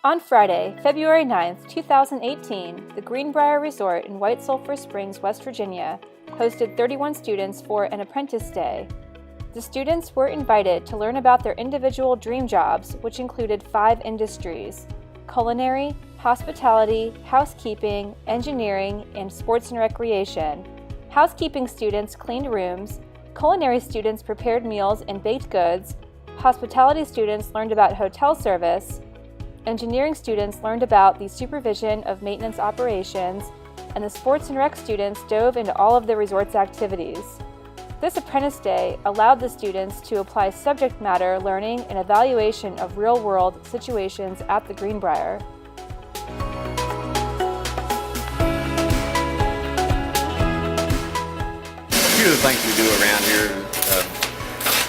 On Friday, February 9, 2018, the Greenbrier Resort in White Sulphur Springs, West Virginia, hosted 31 students for an Apprentice Day. The students were invited to learn about their individual dream jobs, which included 5 industries: culinary, hospitality, housekeeping, engineering, and sports and recreation. Housekeeping students cleaned rooms, culinary students prepared meals and baked goods, hospitality students learned about hotel service, engineering students learned about the supervision of maintenance operations, and the sports and rec students dove into all of the resort's activities. This Apprentice Day allowed the students to apply subject matter learning and evaluation of real-world situations at the Greenbrier. A few of the things we do around here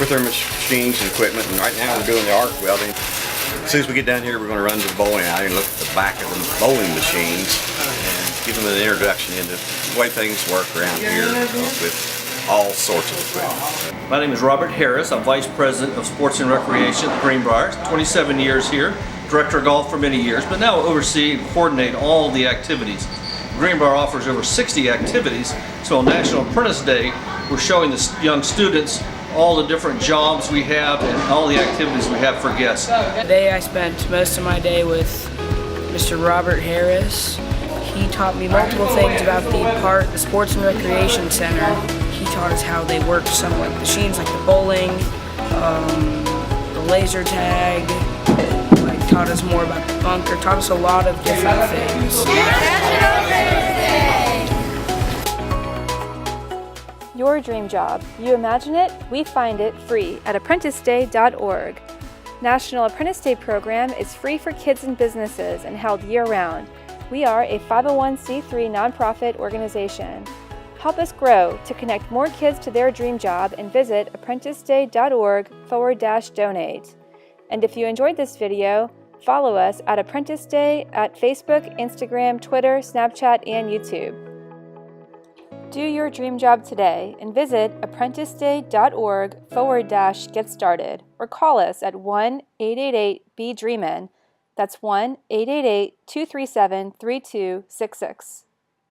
with our machines and equipment, and right now we're doing the arc welding. As soon as we get down here, we're going to run to the bowling alley and look at the back of the bowling machines and give them an introduction into the way things work around here with all sorts of equipment. My name is Robert Harris. I'm Vice President of Sports and Recreation at Greenbrier. 27 years here, Director of Golf for many years, but now oversee and coordinate all the activities. Greenbrier offers over 60 activities, so on National Apprentice Day, we're showing the young students all the different jobs we have and all the activities we have for guests. Today I spent most of my day with Mr. Robert Harris. He taught me multiple things about the Sports and Recreation Center. He taught us how they work, some like machines like the bowling, the laser tag, taught us more about the bunker, taught us a lot of different things. Your dream job. You imagine it, we find it free at ApprenticeDay.org. National Apprentice Day program is free for kids and businesses and held year-round. We are a 501c3 nonprofit organization. Help us grow to connect more kids to their dream job and visit ApprenticeDay.org/donate. And if you enjoyed this video, follow us at Apprentice Day at Facebook, Instagram, Twitter, Snapchat, and YouTube. Do your dream job today and visit ApprenticeDay.org/get started or call us at 1-888-BEDREAMIN. That's 1-888-237-3266.